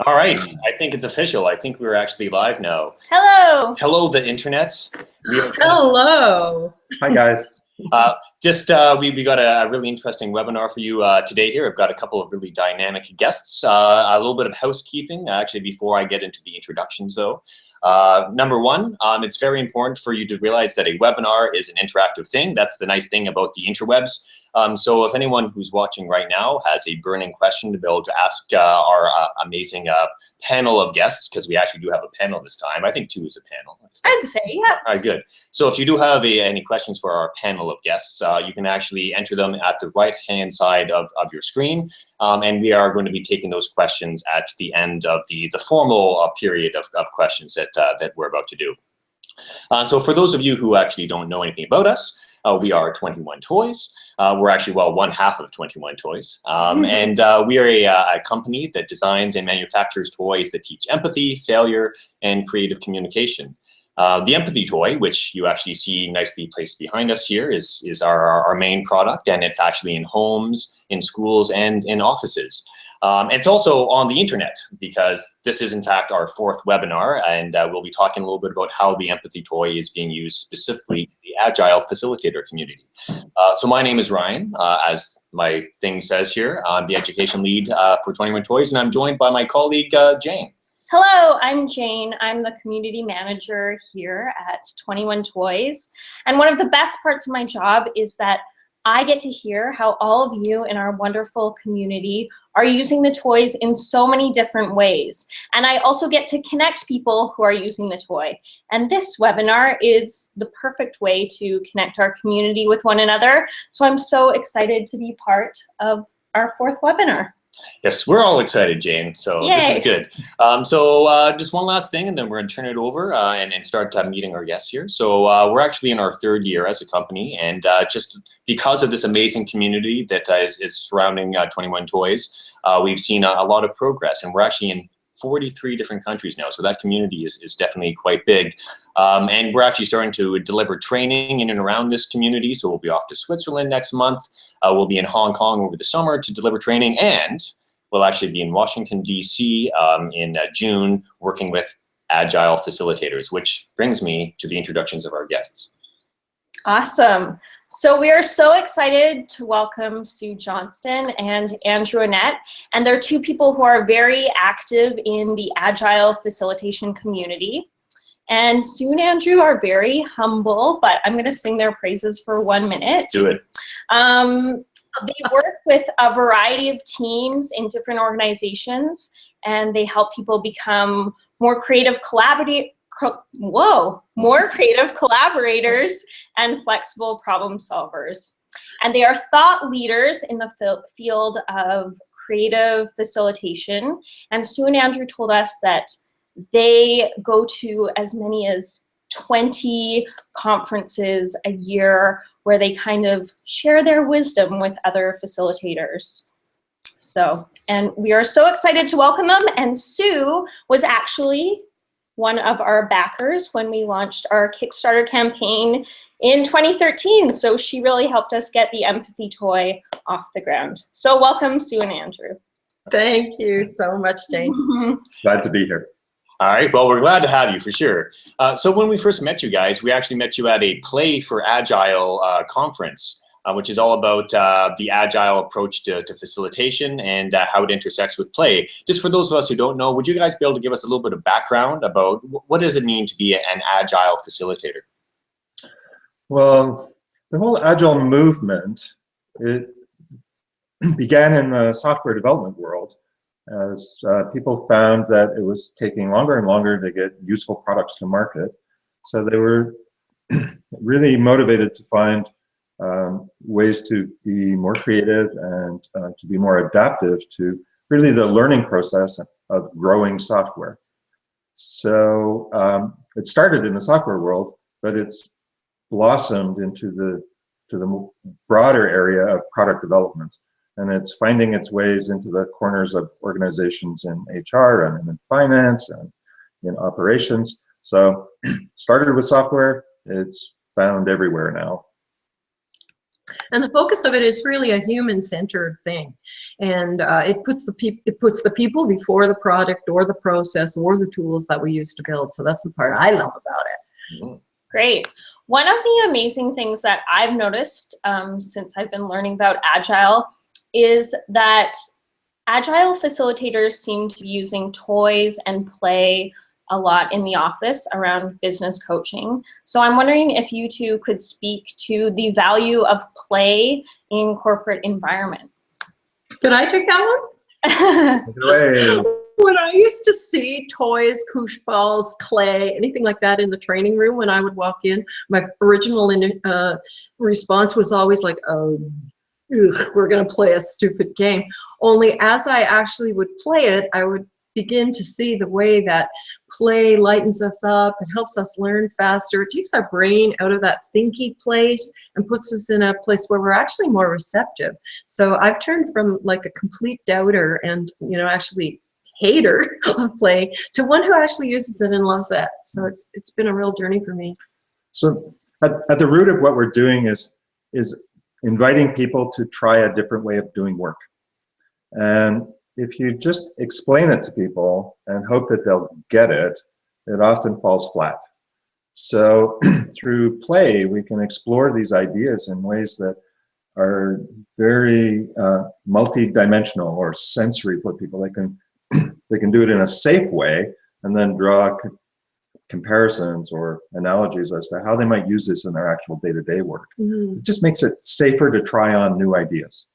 All right, I think it's official. I think we're actually live now. Hello. Hello, the internets. Hello. Hi, guys. We got a really interesting webinar for you today here. I've got a couple of really dynamic guests. A little bit of housekeeping, actually, before I get into the introductions, though. Number one, it's very important for you to realize that a webinar is an interactive thing. That's the nice thing about the interwebs. So if anyone who's watching right now has a burning question to be able to ask our amazing panel of guests, because we actually do have a panel this time. I think two is a panel. I'd say, yeah. All right, good. So if you do have any questions for our panel of guests, you can actually enter them at the right-hand side of your screen. And we are going to be taking those questions at the end of the formal period of questions that we're about to do. So for those of you who actually don't know anything about us, we are 21 Toys. We're actually, well, one half of 21 Toys. And we are a company that designs and manufactures toys that teach empathy, failure, and creative communication. The empathy toy, which you actually see nicely placed behind us here, is our main product, and it's actually in homes, in schools, and in offices. It's also on the internet, because this is in fact our fourth webinar, and we'll be talking a little bit about how the empathy toy is being used specifically in the Agile facilitator community. So my name is Ryan, as my thing says here. I'm the education lead for 21 Toys, and I'm joined by my colleague, Jane. Hello, I'm Jane. I'm the community manager here at 21 Toys. And one of the best parts of my job is that I get to hear how all of you in our wonderful community are using the toys in so many different ways. And I also get to connect people who are using the toy. And this webinar is the perfect way to connect our community with one another. So I'm so excited to be part of our fourth webinar. Yes, we're all excited, Jane, so Yay. This is good. Just one last thing, and then we're going to turn it over and start meeting our guests here. So we're actually in our third year as a company, and just because of this amazing community that is surrounding 21 Toys, we've seen a lot of progress, and we're actually in 43 different countries now, so that community is definitely quite big. And we're actually starting to deliver training in and around this community, so we'll be off to Switzerland next month. We'll be in Hong Kong over the summer to deliver training, and we'll actually be in Washington, D.C. In June working with Agile facilitators, which brings me to the introductions of our guests. Awesome. So we are so excited to welcome Sue Johnston and Andrew Annett. And they're two people who are very active in the Agile facilitation community. And Sue and Andrew are very humble, but I'm going to sing their praises for 1 minute. Do it. They work with a variety of teams in different organizations, and they help people become more creative collaborators and flexible problem solvers. And they are thought leaders in the field of creative facilitation. And Sue and Andrew told us that they go to as many as 20 conferences a year where they kind of share their wisdom with other facilitators. So, and we are so excited to welcome them. And Sue was actually one of our backers when we launched our Kickstarter campaign in 2013. So she really helped us get the empathy toy off the ground. So welcome, Sue and Andrew. Thank you so much, Jane. Glad to be here. All right, well, we're glad to have you for sure. So when we first met you guys, we actually met you at a Play for Agile conference, which is all about the Agile approach to facilitation and how it intersects with play. Just for those of us who don't know, would you guys be able to give us a little bit of background about what does it mean to be an Agile facilitator? Well, the whole Agile movement, it began in the software development world as people found that it was taking longer and longer to get useful products to market. So they were really motivated to find ways to be more creative and to be more adaptive to really the learning process of growing software. So it started in the software world, but it's blossomed into the broader area of product development. And it's finding its ways into the corners of organizations in HR and in finance and in operations. So started with software, it's found everywhere now. And the focus of it is really a human-centered thing, and it puts the people before the product or the process or the tools that we use to build. So that's the part I love about it. Great. One of the amazing things that I've noticed since I've been learning about Agile is that Agile facilitators seem to be using toys and play a lot in the office around business coaching. So I'm wondering if you two could speak to the value of play in corporate environments. Could I take that one? When I used to see toys, koosh balls, clay, anything like that in the training room when I would walk in, my original response was always like, oh, ugh, we're going to play a stupid game. Only as I actually would play it, I would begin to see the way that play lightens us up, it helps us learn faster, it takes our brain out of that thinky place and puts us in a place where we're actually more receptive. So I've turned from like a complete doubter and, you know, actually hater of play to one who actually uses it and loves it. So it's been a real journey for me. So at the root of what we're doing is inviting people to try a different way of doing work. And if you just explain it to people and hope that they'll get it, it often falls flat. So through play, we can explore these ideas in ways that are very multi-dimensional or sensory for people. They can do it in a safe way and then draw comparisons or analogies as to how they might use this in their actual day-to-day work. It just makes it safer to try on new ideas.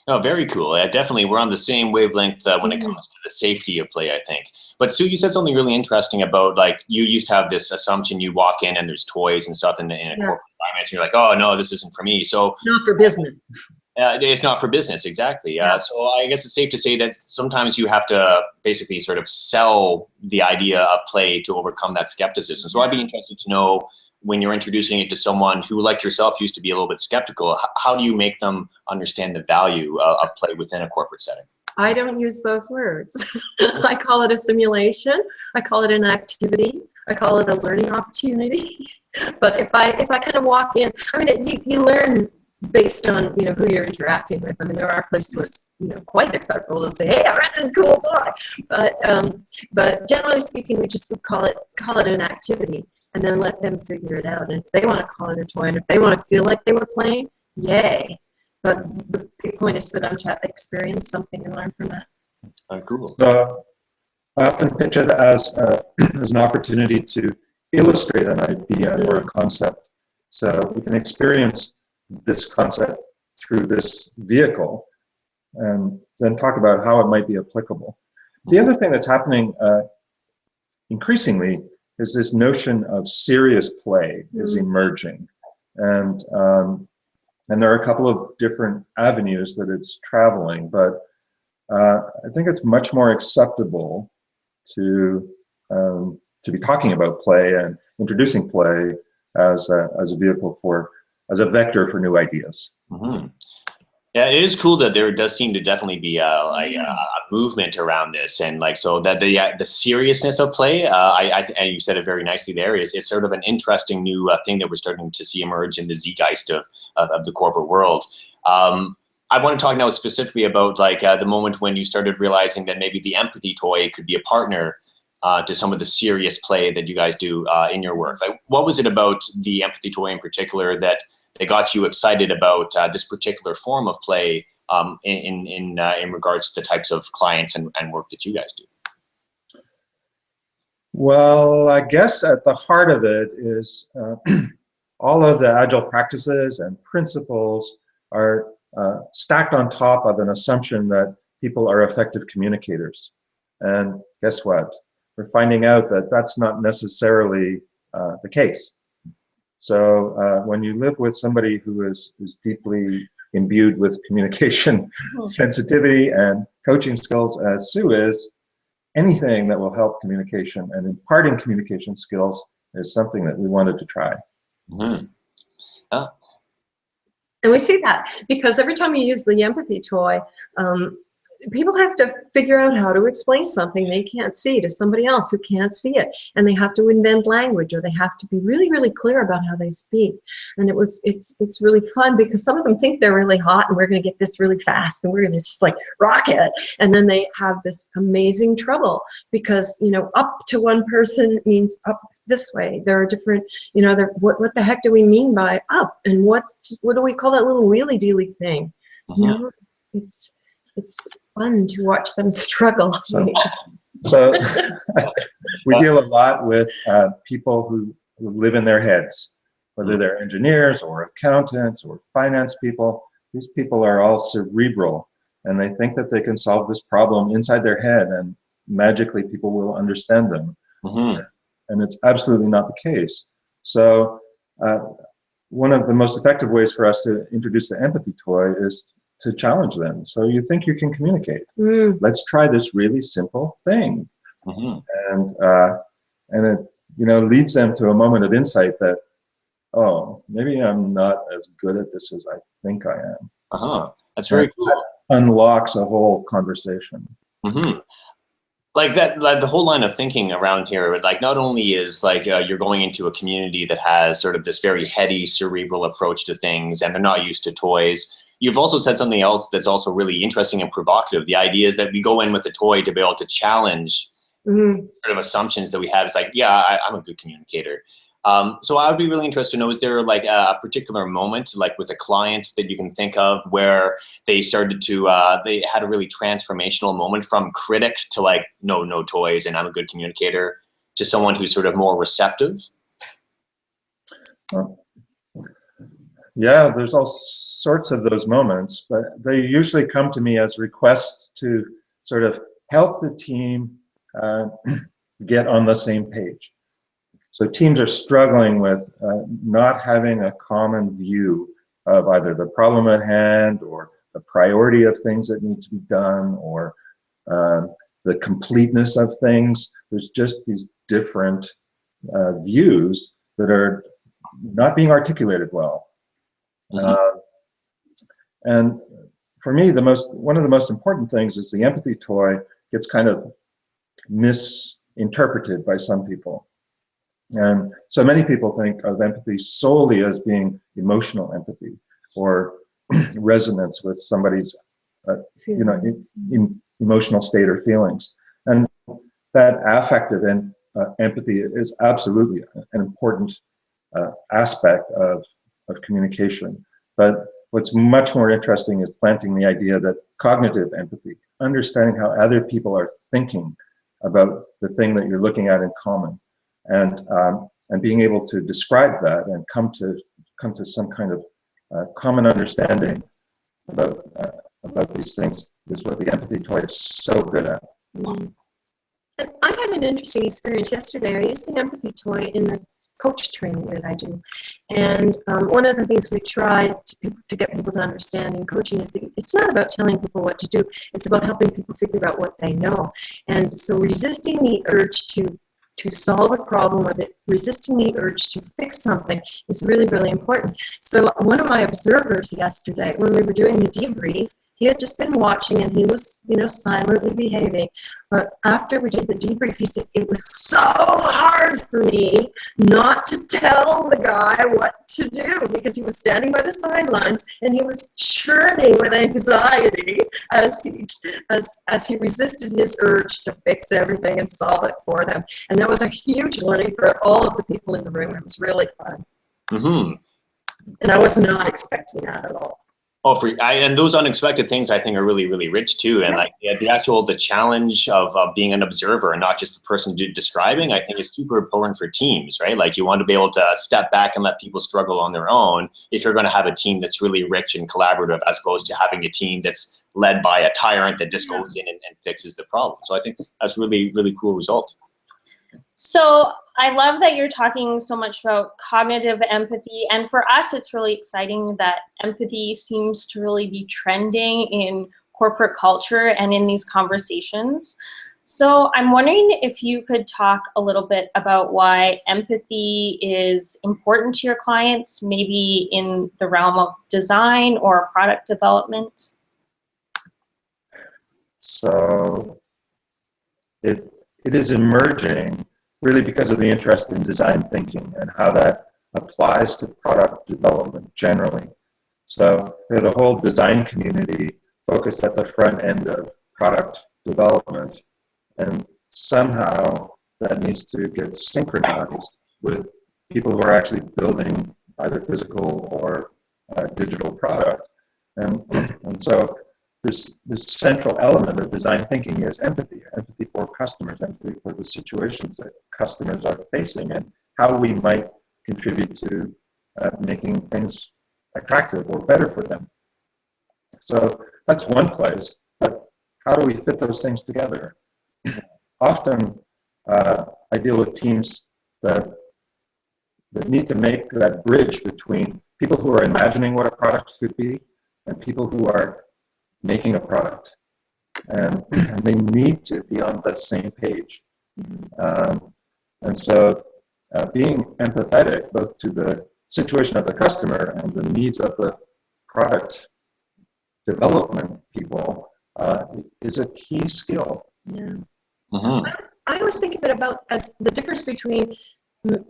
Oh, very cool. Definitely, we're on the same wavelength when it comes to the safety of play, I think. But Sue, you said something really interesting about, like, you used to have this assumption you walk in and there's toys and stuff in a corporate environment, and you're like, oh, no, this isn't for me. So not for business. It's not for business, exactly. So I guess it's safe to say that sometimes you have to basically sort of sell the idea of play to overcome that skepticism. So I'd be interested to know, when you're introducing it to someone who, like yourself, used to be a little bit skeptical, how do you make them understand the value of play within a corporate setting? I don't use those words. I call it a simulation. I call it an activity. I call it a learning opportunity. But if I kind of walk in, I mean, you learn based on, you know, who you're interacting with. I mean, there are places where it's, you know, quite acceptable to say, hey, I read this cool toy. But generally speaking, we just would call it an activity, and then let them figure it out. And if they want to call it a toy, and if they want to feel like they were playing, yay. But the big point is for them to experience something and learn from that. Cool. I often pitch it as an opportunity to illustrate an idea or a concept. So we can experience this concept through this vehicle and then talk about how it might be applicable. The other thing that's happening increasingly is this notion of serious play is emerging. And there are a couple of different avenues that it's traveling, but I think it's much more acceptable to be talking about play and introducing play as a vehicle as a vector for new ideas. Yeah, it is cool that there does seem to definitely be a movement around this, and like, so that the seriousness of play, and you said it very nicely there, is sort of an interesting new thing that we're starting to see emerge in the zeitgeist of the corporate world. I want to talk now specifically about, like, the moment when you started realizing that maybe the empathy toy could be a partner to some of the serious play that you guys do in your work. Like, what was it about the empathy toy in particular that got you excited about this particular form of play in regards to the types of clients and work that you guys do? Well, I guess at the heart of it is all of the Agile practices and principles are stacked on top of an assumption that people are effective communicators. And guess what? We're finding out that that's not necessarily the case. So when you live with somebody who is deeply imbued with communication sensitivity and coaching skills, as Sue is, anything that will help communication and imparting communication skills is something that we wanted to try. And we see that because every time you use the empathy toy, people have to figure out how to explain something they can't see to somebody else who can't see it, and they have to invent language, or they have to be really, really clear about how they speak. And it's really fun, because some of them think they're really hot and we're going to get this really fast and we're going to just like rock it, and then they have this amazing trouble because, you know, up to one person means up this way. There are different, you know, what the heck do we mean by up, and what do we call that little wheelie dealy thing? You know, it's fun to watch them struggle. So we deal a lot with people who live in their heads, whether they're engineers or accountants or finance people. These people are all cerebral, and they think that they can solve this problem inside their head and magically people will understand them. And it's absolutely not the case. So one of the most effective ways for us to introduce the empathy toy is to challenge them. So you think you can communicate. Let's try this really simple thing. And it, you know, leads them to a moment of insight that, oh, maybe I'm not as good at this as I think I am. That's very cool. That unlocks a whole conversation. Like that, the whole line of thinking around here, like not only is like you're going into a community that has sort of this very heady, cerebral approach to things, and they're not used to toys. You've also said something else that's also really interesting and provocative. The idea is that we go in with a toy to be able to challenge sort of assumptions that we have. It's like, yeah, I'm a good communicator. So I would be really interested to know, is there like a particular moment, like with a client, that you can think of where they started to, they had a really transformational moment from critic to like, no toys and I'm a good communicator, to someone who's sort of more receptive? Yeah, there's all sorts of those moments, but they usually come to me as requests to sort of help the team get on the same page. So teams are struggling with not having a common view of either the problem at hand or the priority of things that need to be done, or the completeness of things. There's just these different views that are not being articulated well. And for me, one of the most important things is the empathy toy gets kind of misinterpreted by some people. And so many people think of empathy solely as being emotional empathy or resonance with somebody's you know, in emotional state or feelings. And that affective empathy is absolutely an important aspect of communication. But what's much more interesting is planting the idea that cognitive empathy, understanding how other people are thinking about the thing that you're looking at in common, and being able to describe that and come to some kind of common understanding about these things, is what the empathy toy is so good at. And I had an interesting experience yesterday. I used the empathy toy in the coach training that I do. And one of the things we try to get people to understand in coaching is that it's not about telling people what to do. It's about helping people figure out what they know. And so resisting the urge to solve a problem, or resisting the urge to fix something, is really, really important. So one of my observers yesterday, when we were doing the debrief, he had just been watching and he was, you know, silently behaving. But after we did the debrief, he said, it was so hard for me not to tell the guy what to do, because he was standing by the sidelines and he was churning with anxiety as he resisted his urge to fix everything and solve it for them. And that was a huge learning for all of the people in the room. It was really fun. And I was not expecting that at all. Oh, and those unexpected things I think are really, really rich too. And like the challenge of being an observer and not just the person describing, I think is super important for teams, right? Like you want to be able to step back and let people struggle on their own if you're going to have a team that's really rich and collaborative, as opposed to having a team that's led by a tyrant that just goes in and fixes the problem. So I think that's really, really cool result. So I love that you're talking so much about cognitive empathy. And for us, it's really exciting that empathy seems to really be trending in corporate culture and in these conversations. So I'm wondering if you could talk a little bit about why empathy is important to your clients, maybe in the realm of design or product development. So it is emerging really because of the interest in design thinking and how that applies to product development generally. So the whole design community focused at the front end of product development, and somehow that needs to get synchronized with people who are actually building either physical or digital product. And so this central element of design thinking is empathy for customers, empathy for the situations that customers are facing, and how we might contribute to making things attractive or better for them. So that's one place, but how do we fit those things together? Often I deal with teams that need to make that bridge between people who are imagining what a product could be and people who are making a product. And they need to be on the same page. And so being empathetic both to the situation of the customer and the needs of the product development people is a key skill. Yeah. Mm-hmm. I always think of it about as the difference between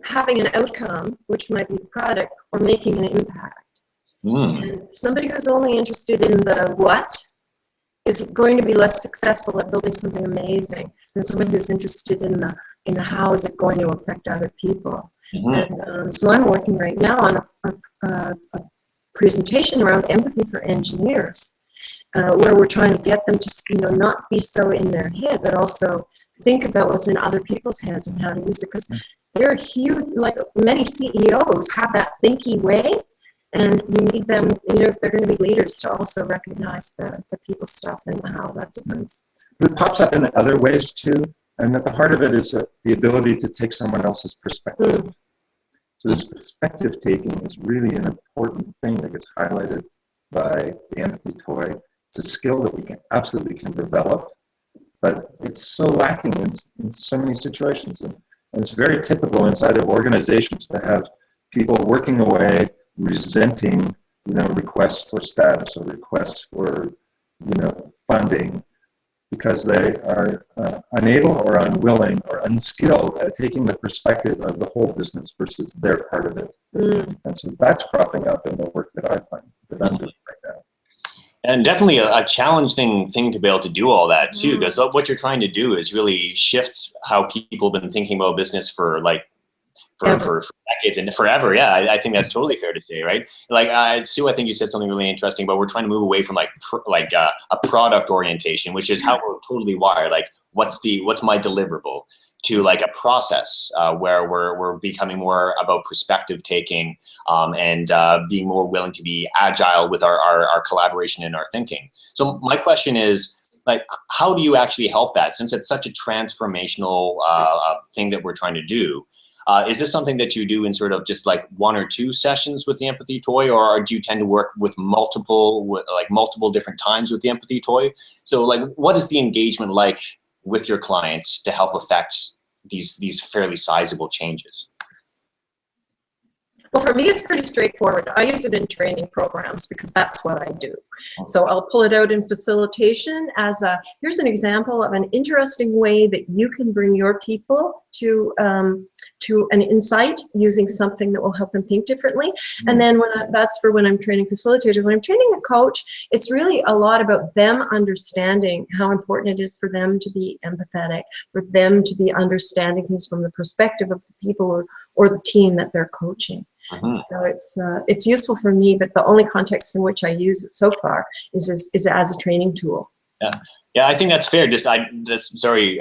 having an outcome, which might be the product, or making an impact. And somebody who's only interested in the what is going to be less successful at building something amazing than somebody who's interested in the how is it going to affect other people. And so I'm working right now on a presentation around empathy for engineers, where we're trying to get them to not be so in their head, but also think about what's in other people's hands and how to use it, because they're huge. Like many CEOs have that thinky way, and you need them, if they're going to be leaders, to also recognize the people stuff and how that difference. It pops up in other ways too, and at the heart of it is the ability to take someone else's perspective. So this perspective taking is really an important thing that gets highlighted by the empathy toy. It's a skill that we absolutely can develop, but it's so lacking in so many situations. And it's very typical inside of organizations to have people working away, resenting, requests for status or requests for, funding, because they are unable or unwilling or unskilled at taking the perspective of the whole business versus their part of it. And so that's cropping up in the work that I find that I'm doing right now. And definitely a challenging thing to be able to do all that too, because what you're trying to do is really shift how people have been thinking about business for decades and forever. Yeah, I think that's totally fair to say, right? Like Sue, I think you said something really interesting, but we're trying to move away from a product orientation, which is how we're totally wired. Like, what's my deliverable? To like a process where we're becoming more about perspective taking and being more willing to be agile with our collaboration and our thinking. So my question is, like, how do you actually help that, since it's such a transformational thing that we're trying to do? Is this something that you do in sort of just like 1 or 2 sessions with the empathy toy, or do you tend to work with multiple different times with the empathy toy? So like, what is the engagement like with your clients to help affect these fairly sizable changes? Well, for me, it's pretty straightforward. I use it in training programs because that's what I do. So I'll pull it out in facilitation as here's an example of an interesting way that you can bring your people to an insight using something that will help them think differently. And then that's for when I'm training facilitators. When I'm training a coach, it's really a lot about them understanding how important it is for them to be empathetic, for them to be understanding things from the perspective of the people or the team that they're coaching. So it's useful for me, but the only context in which I use it so far is as a training tool. Yeah, I think that's fair. Sorry,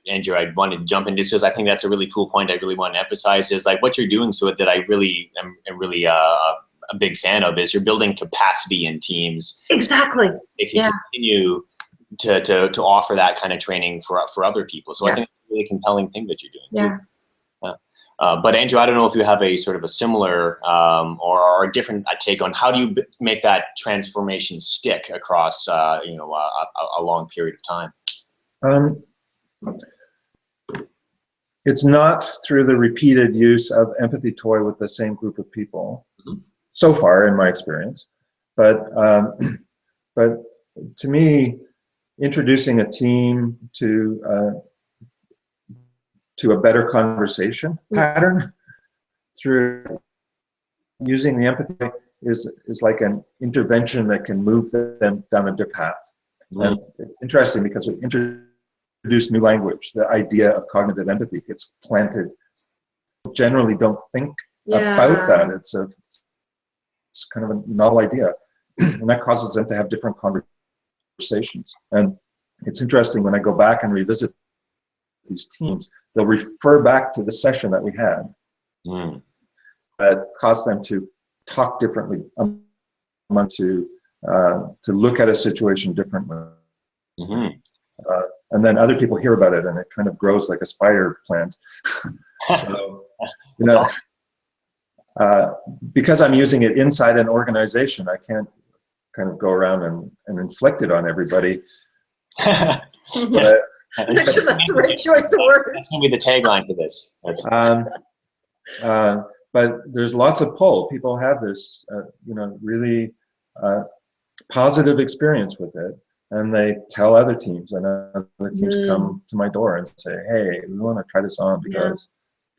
Andrew, I wanted to jump in just because I think that's a really cool point I really want to emphasize is like what you're doing. So that I really am really a big fan of is you're building capacity in teams. Exactly. They can continue to offer that kind of training for other people. So I think it's a really compelling thing that you're doing too. But Andrew, I don't know if you have a sort of a similar or a different take on how do you make that transformation stick across a long period of time? It's not through the repeated use of empathy toy with the same group of people, so far in my experience. But to me, introducing a team to a better conversation pattern through using the empathy is like an intervention that can move them down a different path. And it's interesting because we introduce new language. The idea of cognitive empathy gets planted. Generally don't think about that. It's kind of a novel idea. And that causes them to have different conversations. And it's interesting when I go back and revisit these teams, they'll refer back to the session that we had that caused them to talk differently, to look at a situation differently. And then other people hear about it and it kind of grows like a spider plant. So, you know, because I'm using it inside an organization, I can't kind of go around and inflict it on everybody. But, I'm not sure that's the right choice of words. That's going to be the tagline for this. But there's lots of pull. People have this, you know, really positive experience with it, and they tell other teams, and other teams come to my door and say, "Hey, we want to try this on because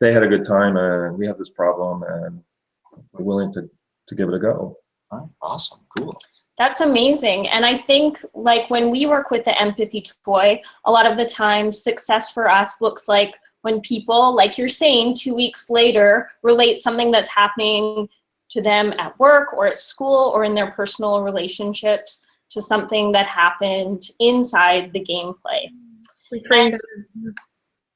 they had a good time, and we have this problem, and we're willing to give it a go." Oh, awesome, cool. That's amazing. And I think like when we work with the empathy toy, a lot of the time success for us looks like when people, like you're saying, 2 weeks later, relate something that's happening to them at work or at school or in their personal relationships to something that happened inside the gameplay.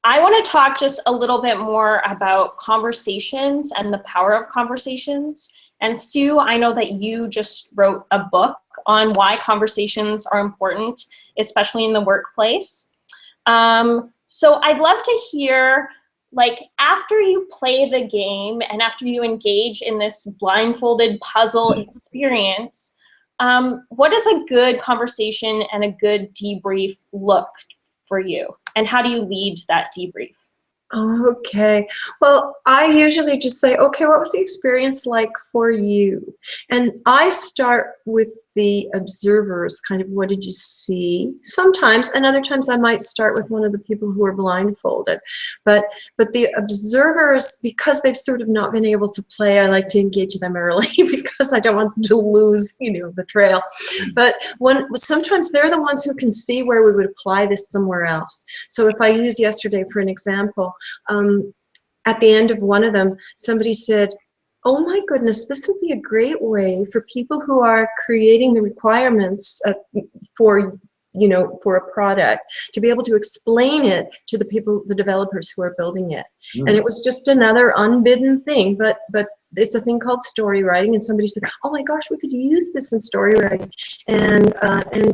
I want to talk just a little bit more about conversations and the power of conversations. And Sue, I know that you just wrote a book on why conversations are important, especially in the workplace. So I'd love to hear, like, after you play the game and after you engage in this blindfolded puzzle experience, what does a good conversation and a good debrief look for you? And how do you lead that debrief? Okay. Well, I usually just say, okay, what was the experience like for you? And I start with the observers, kind of what did you see? Sometimes, and other times I might start with one of the people who are blindfolded. But the observers, because they've sort of not been able to play, I like to engage them early because I don't want them to lose, you know, the trail. But sometimes they're the ones who can see where we would apply this somewhere else. So if I used yesterday for an example, at the end of one of them, somebody said, oh my goodness, this would be a great way for people who are creating the requirements for a product to be able to explain it to the people, the developers who are building it. And it was just another unbidden thing, but it's a thing called story writing, and somebody said, oh my gosh, we could use this in story writing. And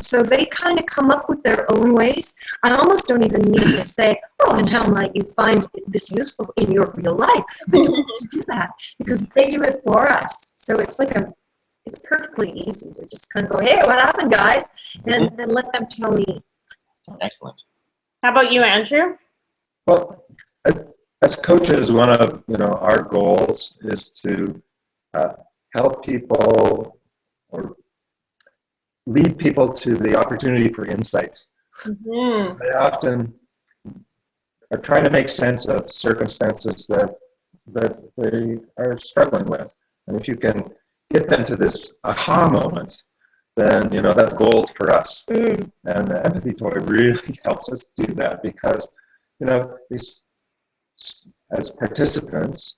so they kind of come up with their own ways. I almost don't even need to say, oh, and how might you find this useful in your real life? I don't need to do that because they do it for us. So it's like it's perfectly easy to just kind of go, hey, what happened, guys? And then let them tell me. Excellent. How about you, Andrew? Well, as coaches, one of our goals is to help people or lead people to the opportunity for insight. They often are trying to make sense of circumstances that they are struggling with, and if you can get them to this aha moment, then that's gold for us. And the empathy toy really helps us do that because these, as participants,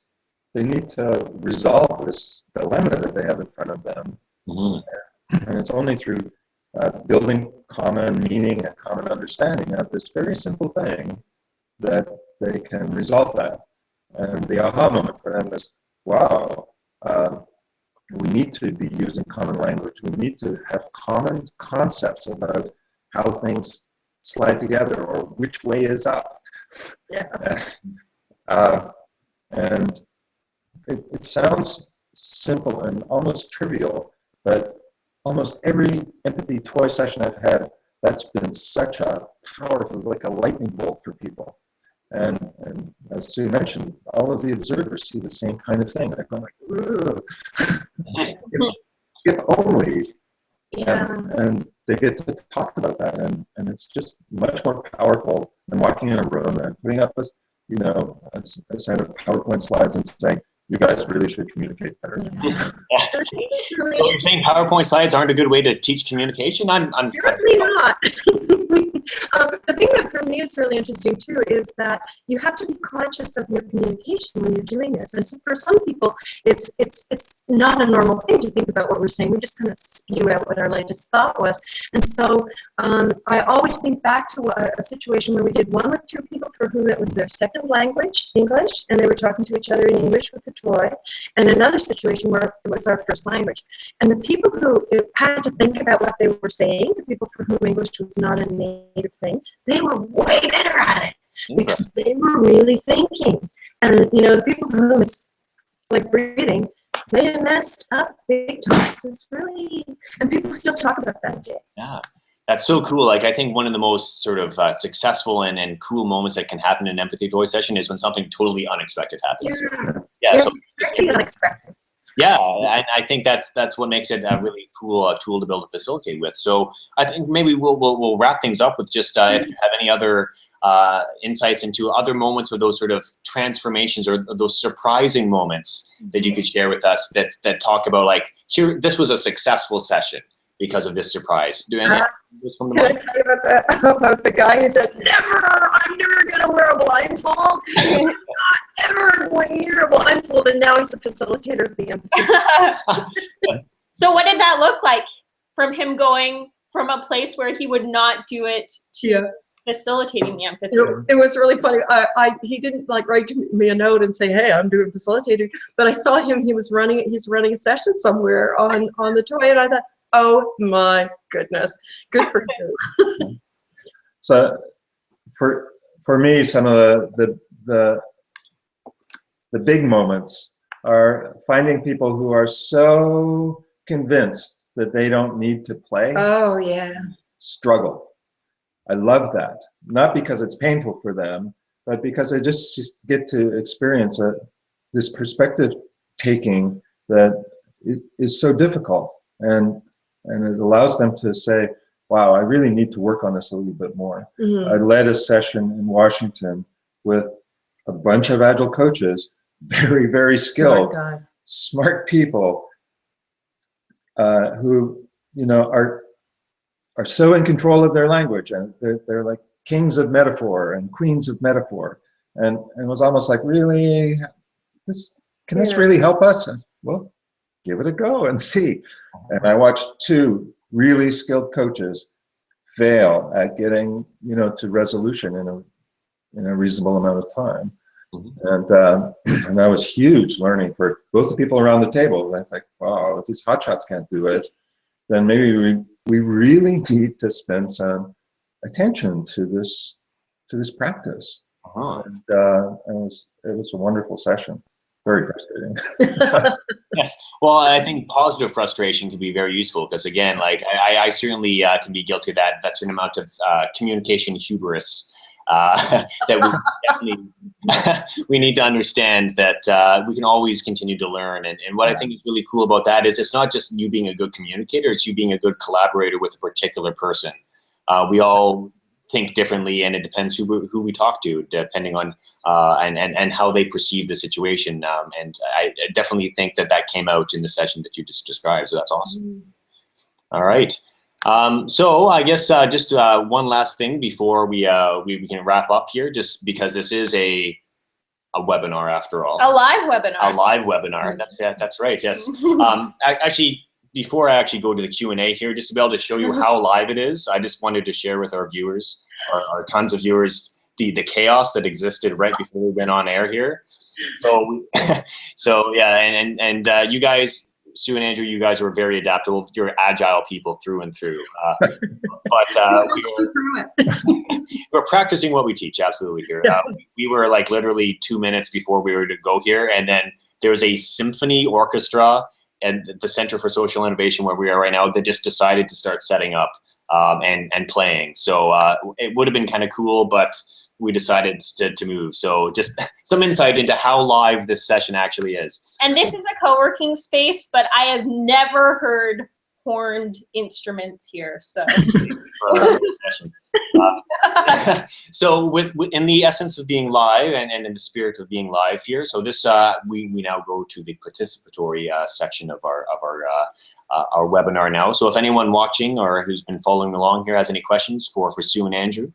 they need to resolve this dilemma that they have in front of them. And it's only through building common meaning and common understanding of this very simple thing that they can resolve that. And the aha moment for them is, wow, we need to be using common language. We need to have common concepts about how things slide together or which way is up. And it sounds simple and almost trivial, but almost every empathy toy session I've had, that's been such a powerful, like a lightning bolt for people. And as Sue mentioned, all of the observers see the same kind of thing. They're going like, if only And they get to talk about that, and it's just much more powerful than walking in a room and putting up a set of PowerPoint slides and saying, you guys really should communicate better. So you're saying PowerPoint slides aren't a good way to teach communication? I'm certainly not. The thing that for me is really interesting too is that you have to be conscious of your communication when you're doing this. And so for some people, it's not a normal thing to think about what we're saying. We just kind of spew out what our latest thought was. And so I always think back to a situation where we did one with two people for whom it was their second language, English, and they were talking to each other in English with the toy, and another situation where it was our first language. And the people who had to think about what they were saying, the people for whom English was not a native thing, they were way better at it because they were really thinking. And the people for whom it's like breathing, they messed up big time. So it's really, and people still talk about that today. Yeah. That's so cool. Like, I think one of the most sort of successful and cool moments that can happen in an empathy toy session is when something totally unexpected happens. Yeah, so unexpected. Yeah, and I think that's what makes it a really cool tool to be able to facilitate with. So I think maybe we'll wrap things up with just if you have any other insights into other moments or those sort of transformations or those surprising moments that you could share with us that talk about, like, here, this was a successful session because of this surprise. Can I tell you about the guy who said, I'm never going to wear a blindfold. I'm not ever going near a blindfold. And now he's a facilitator of the empathy. So what did that look like from him going from a place where he would not do it to facilitating the empathy? It was really funny. He didn't write me a note and say, hey, I'm doing facilitating. But I saw him, he's running a session somewhere on the toy, and I thought, oh my goodness, good for you. So for me, some of the big moments are finding people who are so convinced that they don't need to play. Oh yeah. Struggle. I love that. Not because it's painful for them, but because they just get to experience this perspective taking that is so difficult. And it allows them to say, wow, I really need to work on this a little bit more. I led a session in Washington with a bunch of Agile coaches, very, very skilled, smart people who, are so in control of their language, and they're like kings of metaphor and queens of metaphor. And it was almost like, really, can this really help us? Well, give it a go and see. And I watched two really skilled coaches fail at getting, to resolution in a reasonable amount of time. And that was huge learning for both the people around the table. And I was like, wow, if these hotshots can't do it, then maybe we really need to spend some attention to this practice. And it was a wonderful session. Very frustrating. Yes. Well, I think positive frustration can be very useful because, again, like I certainly can be guilty of that certain amount of communication hubris that we definitely we need to understand that we can always continue to learn. And what I think is really cool about that is it's not just you being a good communicator, it's you being a good collaborator with a particular person. We all think differently, and it depends who we talk to, depending on and how they perceive the situation. And I definitely think that came out in the session that you just described. So that's awesome. All right. So I guess just one last thing before we can wrap up here, just because this is a webinar after all. A live webinar. A live webinar. That's right. Yes. Actually, before I actually go to the Q&A here, just to be able to show you how live it is, I just wanted to share with our viewers, our tons of viewers, the chaos that existed right before we went on air here. So yeah, and you guys, Sue and Andrew, you guys were very adaptable. You're agile people through and through. But we're practicing what we teach, absolutely here. We were like literally 2 minutes before we were to go here, and then there was a symphony orchestra and the Center for Social Innovation, where we are right now, that just decided to start setting up and playing. So it would have been kind of cool, but we decided to move. So just some insight into how live this session actually is. And this is a co-working space, but I have never heard horned instruments here. So, so in the essence of being live and in the spirit of being live here, so this we now go to the participatory section of our webinar now. So if anyone watching or who's been following along here has any questions for Sue and Andrew,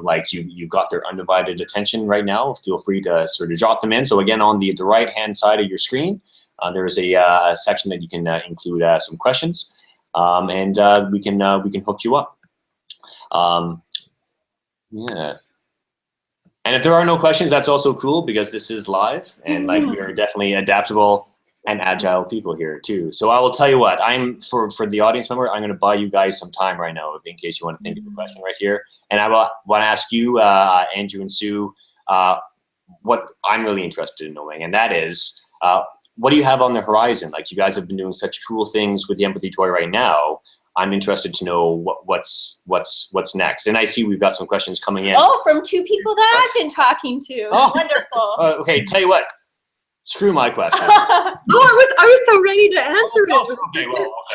like you've got their undivided attention right now, feel free to sort of jot them in. So again, on the right hand side of your screen, there is a section that you can include some questions, and we can hook you up. Yeah. And if there are no questions, that's also cool because this is live and like we are definitely adaptable and agile people here too. So I will tell you what, for the audience member, I'm going to buy you guys some time right now in case you want to think of a question right here. And I want to ask you, Andrew and Sue, what I'm really interested in knowing, and that is, what do you have on the horizon? Like you guys have been doing such cool things with the empathy toy right now. I'm interested to know what's next. And I see we've got some questions coming in. Oh, from two people that I've been talking to. Oh. Wonderful. Okay, tell you what. Screw my question. I was so ready to answer it.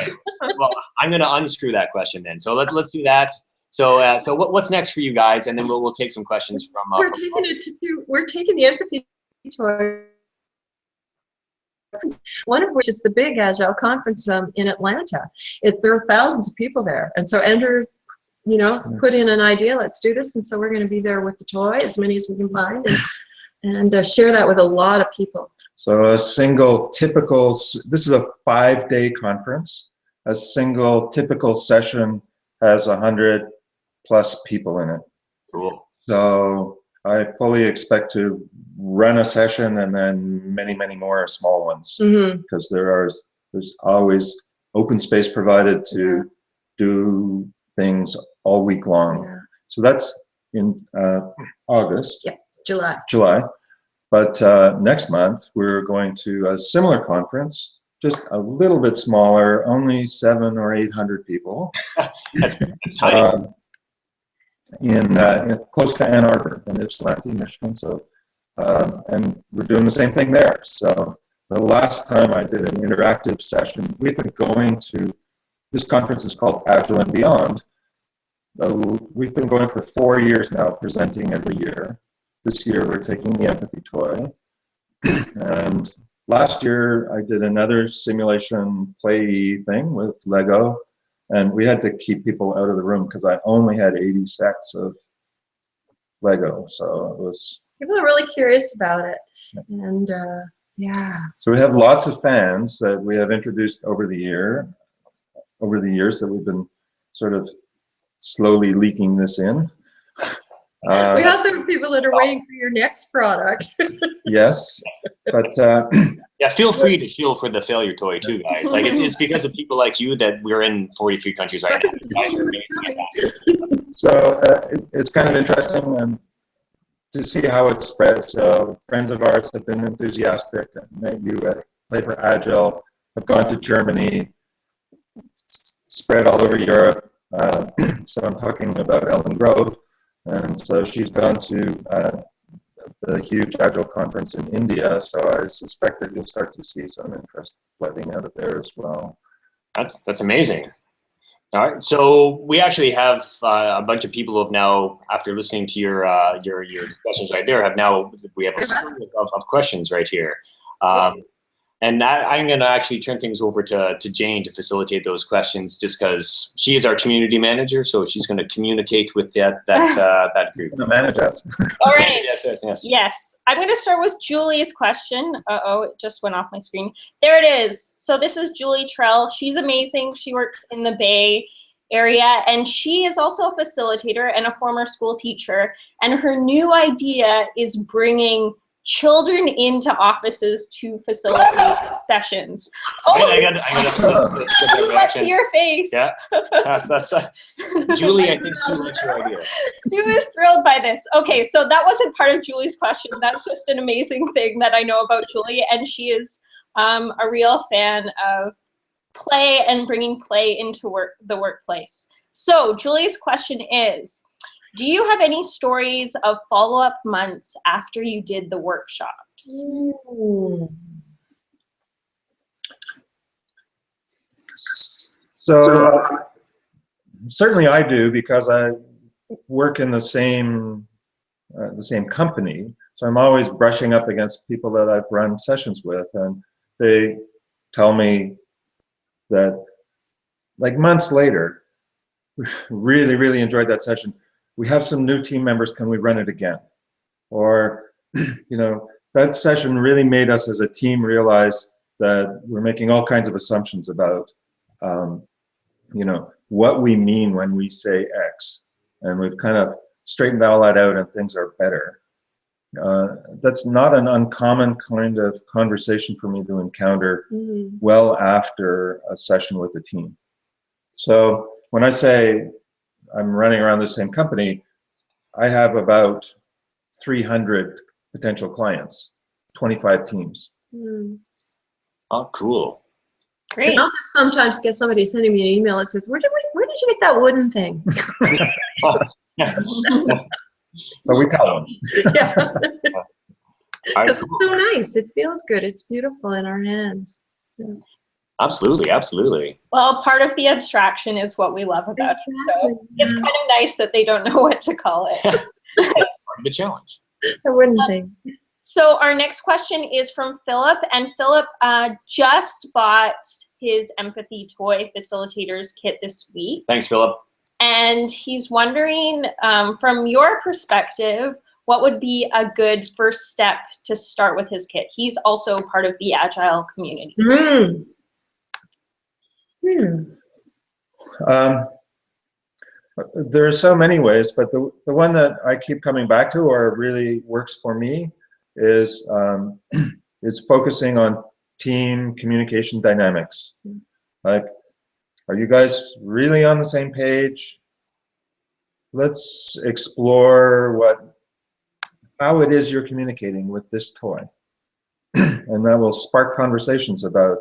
Okay. Well, I'm going to unscrew that question then. So let's do that. So what's next for you guys, and then we'll take some questions from. We're taking the empathy toy. One of which is the big Agile conference in Atlanta. There are thousands of people there, and so Andrew, put in an idea. Let's do this, and so we're going to be there with the toy, as many as we can find, and share that with a lot of people. So this is a 5-day conference. A single typical session has 100+ people in it. Cool. So I fully expect to run a session and then many, many more small ones, because there's always open space provided to do things all week long. Yeah. So that's in August. Yeah, July. But next month, we're going to a similar conference, just a little bit smaller, only 700 or 800 people. That's tiny. In close to Ann Arbor in Ypsilanti, Michigan. So, and we're doing the same thing there. So the last time I did an interactive session, we've been going to, this conference is called Agile and Beyond. We've been going for 4 years now, presenting every year. This year we're taking the empathy toy. And last year I did another simulation play thing with Lego. And we had to keep people out of the room because I only had 80 sets of Lego. So it was... People are really curious about it. And yeah. So we have lots of fans that we have introduced over the years that we've been sort of slowly leaking this in. We also have people that are waiting for your next product. Yes, but yeah, feel free to shield for the failure toy too, guys. Like it's because of people like you that we're in 43 countries right now. So it's kind of interesting to see how it spreads. So friends of ours have been enthusiastic. You play for Agile, have gone to Germany, spread all over Europe. So I'm talking about Ellen Grove. And so she's gone to the huge Agile conference in India, so I suspect that you'll start to see some interest flooding out of there as well. That's amazing. All right, so we actually have a bunch of people who have now, after listening to your discussions right there, we have a series of questions right here. And I'm going to actually turn things over to Jane to facilitate those questions, just because she is our community manager, so she's going to communicate with that group. Manage us. All right. Yes. Yes. I'm going to start with Julie's question. Uh-oh, it just went off my screen. There it is. So this is Julie Trell. She's amazing. She works in the Bay Area, and she is also a facilitator and a former school teacher. And her new idea is bringing children into offices to facilitate sessions. Let's see your face. Yeah, that's Julie. I think Sue likes your idea. Sue is thrilled by this. Okay, so that wasn't part of Julie's question. That's just an amazing thing that I know about Julie, and she is a real fan of play and bringing play into the workplace. So Julie's question is, do you have any stories of follow-up months after you did the workshops? Ooh. So certainly I do, because I work in the same company. So I'm always brushing up against people that I've run sessions with, and they tell me that, like, months later, really, really enjoyed that session. We have some new team members, can we run it again? Or, you know, that session really made us as a team realize that we're making all kinds of assumptions about, you know, what we mean when we say X. And we've kind of straightened all that out, and things are better. That's not an uncommon kind of conversation for me to encounter well after a session with a team. So when I say I'm running around the same company, I have about 300 potential clients, 25 teams. Oh, cool. Great. And I'll just sometimes get somebody sending me an email that says, where did you get that wooden thing? So we tell them. Yeah. Because it's so nice. It feels good. It's beautiful in our hands. Yeah. Absolutely, absolutely. Well, part of the abstraction is what we love about it. So it's kind of nice that they don't know what to call it. That's part of the challenge. A wooden thing. So our next question is from Philip, and Philip just bought his Empathy Toy Facilitators kit this week. Thanks, Philip. And he's wondering, from your perspective, what would be a good first step to start with his kit? He's also part of the Agile community. There are so many ways, but the one that I keep coming back to, or really works for me, is focusing on team communication dynamics. Like, are you guys really on the same page? Let's explore how it is you're communicating with this toy. And that will spark conversations about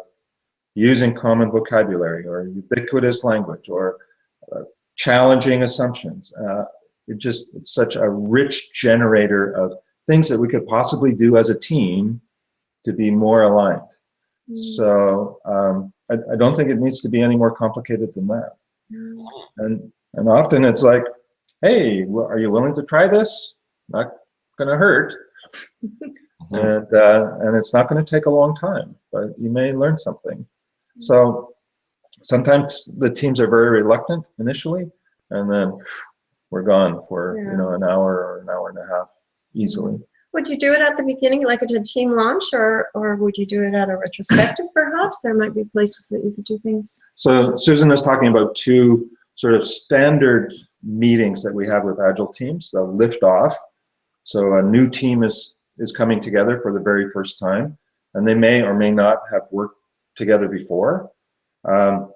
using common vocabulary or ubiquitous language or challenging assumptions. It's such a rich generator of things that we could possibly do as a team to be more aligned. So I don't think it needs to be any more complicated than that. And often it's like, hey, are you willing to try this? Not gonna hurt. And it's not gonna take a long time, but you may learn something. So sometimes the teams are very reluctant initially, and then we're gone for an hour or an hour and a half easily. Would you do it at the beginning, like at a team launch, or would you do it at a retrospective perhaps? There might be places that you could do things. So Susan is talking about two sort of standard meetings that we have with Agile teams. They'll lift off. So a new team is coming together for the very first time, and they may or may not have worked together before. And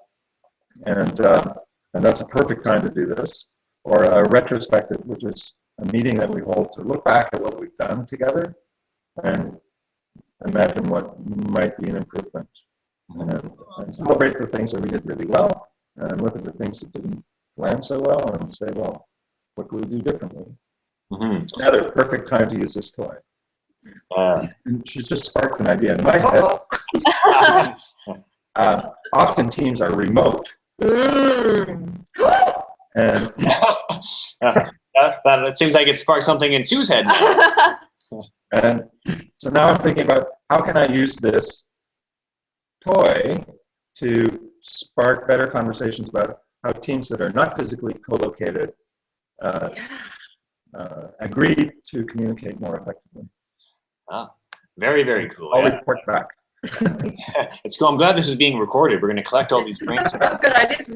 that's a perfect time to do this. Or a retrospective, which is a meeting that we hold to look back at what we've done together and imagine what might be an improvement. And celebrate the things that we did really well, and look at the things that didn't land so well, and say, well, what could we do differently? Another perfect time to use this toy. And she's just sparked an idea in my head. Often teams are remote. And that seems like it sparked something in Sue's head. And so now I'm thinking about, how can I use this toy to spark better conversations about how teams that are not physically co-located agree to communicate more effectively. Very, very cool. I'll report back. It's cool. I'm glad this is being recorded. We're going to collect all these brains. Good ideas.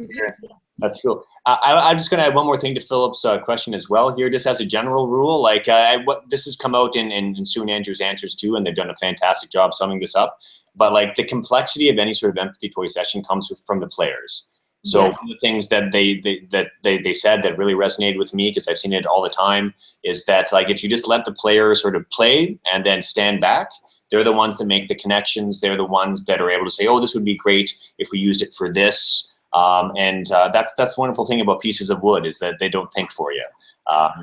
That's cool. I'm just going to add one more thing to Philip's question as well here, just as a general rule. Like, this has come out in Sue and Andrew's answers too, and they've done a fantastic job summing this up. But like, the complexity of any sort of empathy toy session comes from the players. So one of the things that they said that really resonated with me, because I've seen it all the time, is that like, if you just let the players sort of play and then stand back, they're the ones that make the connections. They're the ones that are able to say, oh, this would be great if we used it for this. That's the wonderful thing about pieces of wood, is that they don't think for you.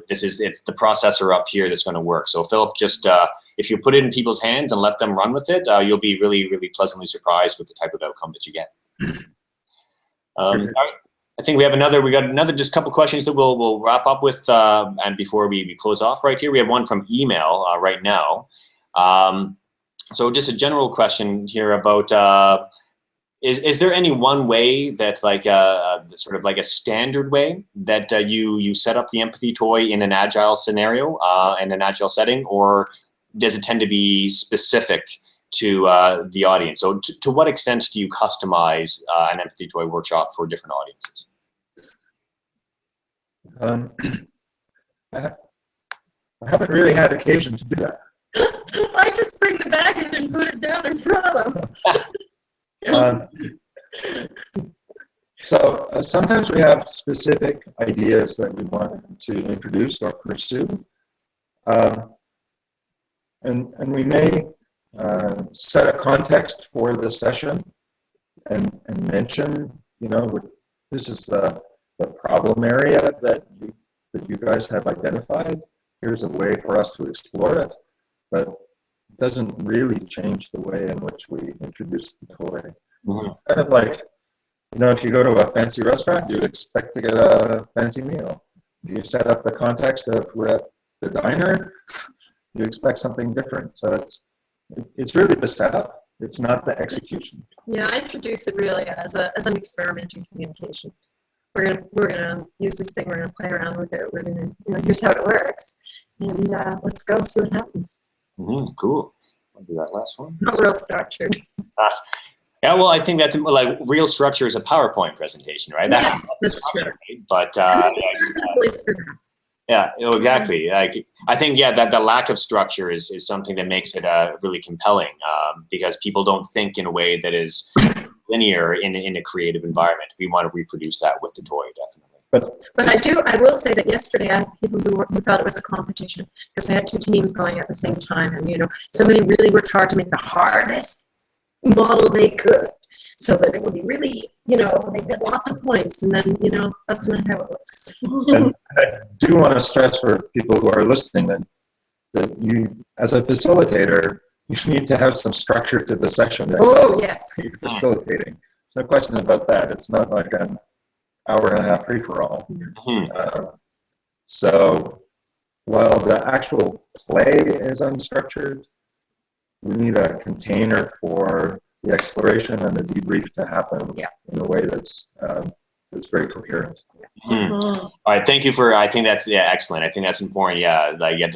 It's the processor up here that's going to work. So Philip, just if you put it in people's hands and let them run with it, you'll be really, really pleasantly surprised with the type of outcome that you get. All right. I think we got another just couple questions that we'll wrap up with, and before we close off right here, we have one from email right now. So just a general question here about, is there any one way that's like sort of like a standard way that you set up the empathy toy in an agile scenario, in an agile setting, or does it tend to be specific to the audience? So to what extent do you customize an empathy toy workshop for different audiences? I haven't really had occasion to do that. I just bring the bag in and put it down in front of them. So sometimes we have specific ideas that we want to introduce or pursue. And we may set a context for the session and mention, this is the problem area that you guys have identified. Here's a way for us to explore it, but it doesn't really change the way in which we introduce the toy. Mm-hmm. Kind of like, if you go to a fancy restaurant, you expect to get a fancy meal. You set up the context of we're at the diner, you expect something different. So it's really the setup. It's not the execution. Yeah, I introduce it really as an experiment in communication. We're gonna use this thing. We're gonna play around with it. We're gonna, here's how it works, and let's go see what happens. Mm-hmm, cool. I'll do that last one. Not real structured. Yeah, well, I think that's like real structure is a PowerPoint presentation, right? Yes, that's true. But yeah, exactly. I think that the lack of structure is something that makes it really compelling, because people don't think in a way that is linear in a creative environment. We want to reproduce that with the toy, definitely. But I will say that yesterday I had people who thought it was a competition because I had two teams going at the same time, and somebody really worked hard to make the hardest model they could, so that it would be really, they get lots of points, and then that's not how it works. And I do want to stress for people who are listening that you, as a facilitator, you need to have some structure to the session that you're facilitating. No question about that. It's not like an hour and a half free-for-all. Mm-hmm. So while the actual play is unstructured, we need a container for the exploration and the debrief to happen in a way that's very coherent. Mm-hmm. All right, thank you I think that's excellent. I think that's important.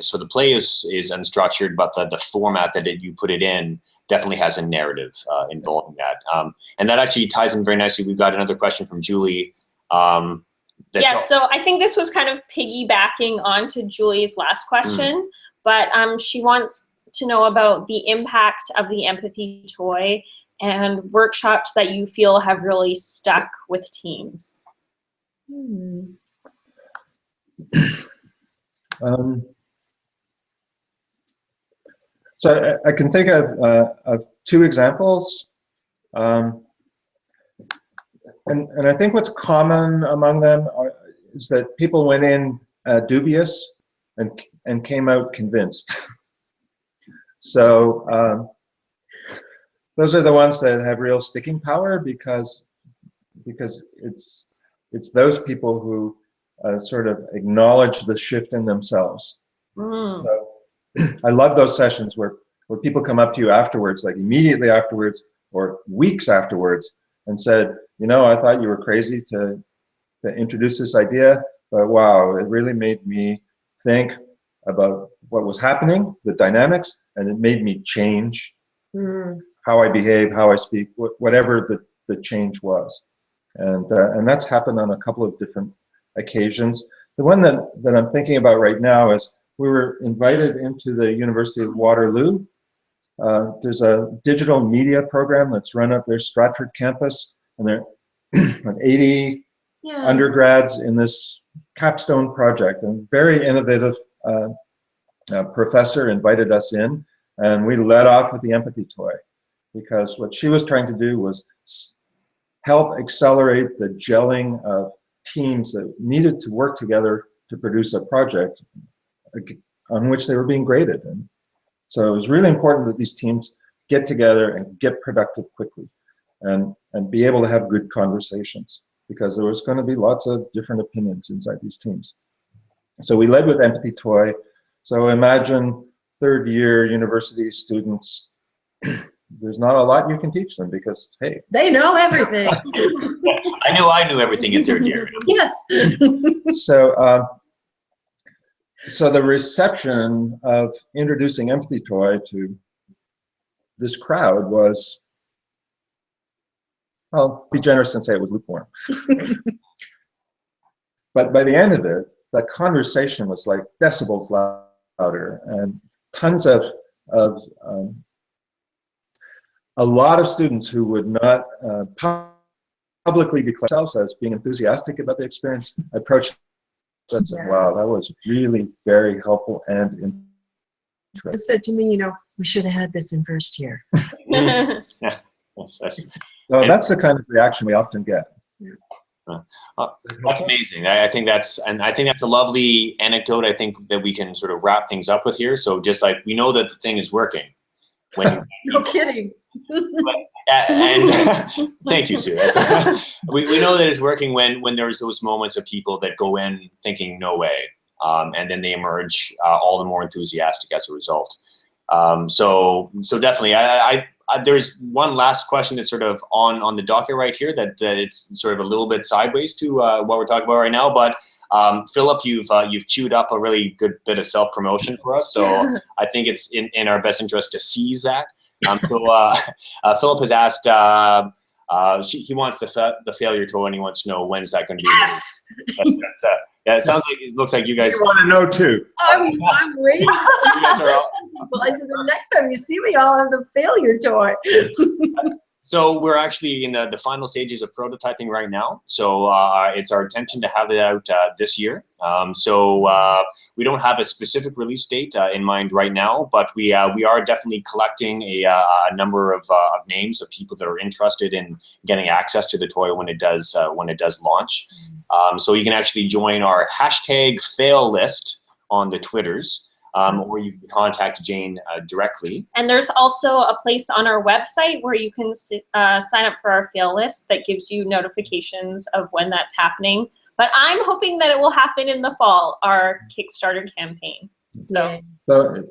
So the play is unstructured, but the format that you put it in definitely has a narrative involving that. And that actually ties in very nicely. We've got another question from Julie. So I think this was kind of piggybacking onto Julie's last question, but she wants to know about the impact of the empathy toy and workshops that you feel have really stuck with teams. So I can think of two examples. And I think what's common among them is that people went in dubious and came out convinced. So those are the ones that have real sticking power because it's those people who sort of acknowledge the shift in themselves. So, I love those sessions where people come up to you afterwards, like immediately afterwards or weeks afterwards, and said, I thought you were crazy to introduce this idea, but wow, it really made me think about what was happening, the dynamics, and it made me change how I behave, how I speak, whatever the change was. And that's happened on a couple of different occasions. The one that I'm thinking about right now is we were invited into the University of Waterloo. There's a digital media program that's run at their Stratford campus, and there are 80 undergrads in this capstone project. And very innovative professor invited us in, and we led off with the empathy toy, because what she was trying to do was help accelerate the gelling of teams that needed to work together to produce a project on which they were being graded. And so it was really important that these teams get together and get productive quickly and be able to have good conversations. because there was going to be lots of different opinions inside these teams. So we led with Empathy Toy. So imagine third-year university students. There's not a lot you can teach them because, hey. They know everything. I knew everything in third year. Yes. So the reception of introducing Empathy Toy to this crowd was, well, be generous and say it was lukewarm. But by the end of it, the conversation was like decibels louder, and tons of a lot of students who would not publicly declare themselves as being enthusiastic about the experience approached us and said, wow, that was really very helpful and interesting. It said to me, we should have had this in first year. Yeah. So that's the kind of reaction we often get. That's amazing. I think that's a lovely anecdote. I think that we can sort of wrap things up with here. So just like we know that the thing is working. No kidding. And thank you, Sue. We know that it's working when there's those moments of people that go in thinking no way, and then they emerge all the more enthusiastic as a result. So definitely, there's one last question that's sort of on the docket right here that it's sort of a little bit sideways to what we're talking about right now, but Philip, you've queued up a really good bit of self-promotion for us, so I think it's in our best interest to seize that. Philip has asked, he wants the failure toy, and he wants to know when is that going to be released. Yes! Yeah, it looks like you guys want to know too. I'm waiting. You guys are all, Well, I said the next time you see me, I'll have the failure toy. So we're actually in the final stages of prototyping right now. So it's our intention to have it out this year. So we don't have a specific release date in mind right now, but we are definitely collecting a number of names of people that are interested in getting access to the toy when it does launch. So you can actually join our #fail list on the Twitters. Or you can contact Jane directly. And there's also a place on our website where you can sign up for our fail list that gives you notifications of when that's happening. But I'm hoping that it will happen in the fall, our Kickstarter campaign. So is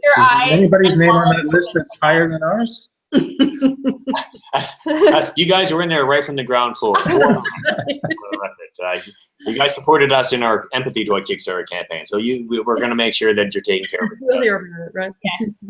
anybody's name on that list that's higher than ours? You guys were in there right from the ground floor. You guys supported us in our Empathy Toy Kickstarter campaign, so we're going to make sure that you're taken care of. We'll hear about it, right? Yes.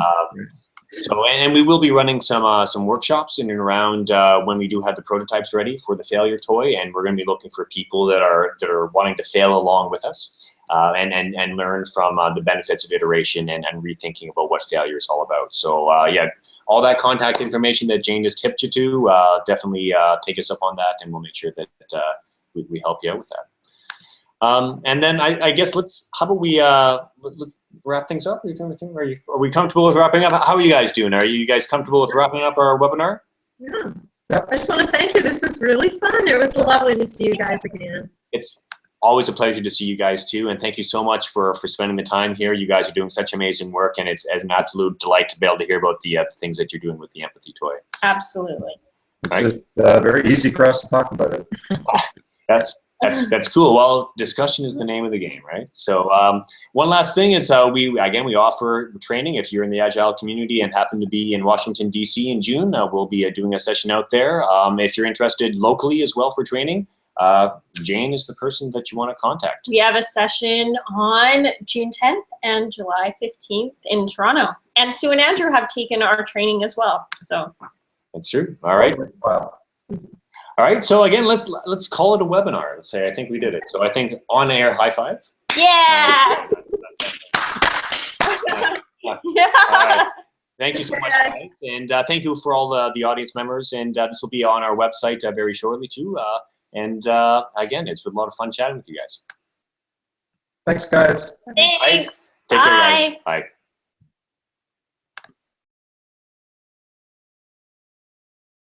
So, and we will be running some workshops in and around when we do have the prototypes ready for the failure toy, and we're going to be looking for people that are wanting to fail along with us, and learn from the benefits of iteration and rethinking about what failure is all about. So yeah, all that contact information that Jane just tipped you to, definitely take us up on that, and we'll make sure that we help you out with that. And then I guess let's wrap things up. Are we comfortable with wrapping up? How are you guys doing? Are you guys comfortable with wrapping up our webinar? Yeah. I just want to thank you. This was really fun. It was lovely to see you guys again. It's always a pleasure to see you guys too, and thank you so much for spending the time here. You guys are doing such amazing work, and it's an absolute delight to be able to hear about the things that you're doing with the Empathy Toy. Absolutely. It's just very easy for us to talk about it. That's cool. Well, discussion is the name of the game, right? So one last thing is we offer training. If you're in the Agile community and happen to be in Washington, D.C. in June, we'll be doing a session out there. If you're interested locally as well for training, Jane is the person that you want to contact. We have a session on June 10th and July 15th in Toronto. And Sue and Andrew have taken our training as well. So that's true. All right. Wow. All right. So again, let's call it a webinar. Let's say I think we did it. So I think on air high five. Yeah. Yeah. All right. Thank you so much, guys. And thank you for all the audience members. And this will be on our website very shortly too. And again, it's been a lot of fun chatting with you guys. Thanks, guys. Thanks. Take care, Bye. guys. Bye.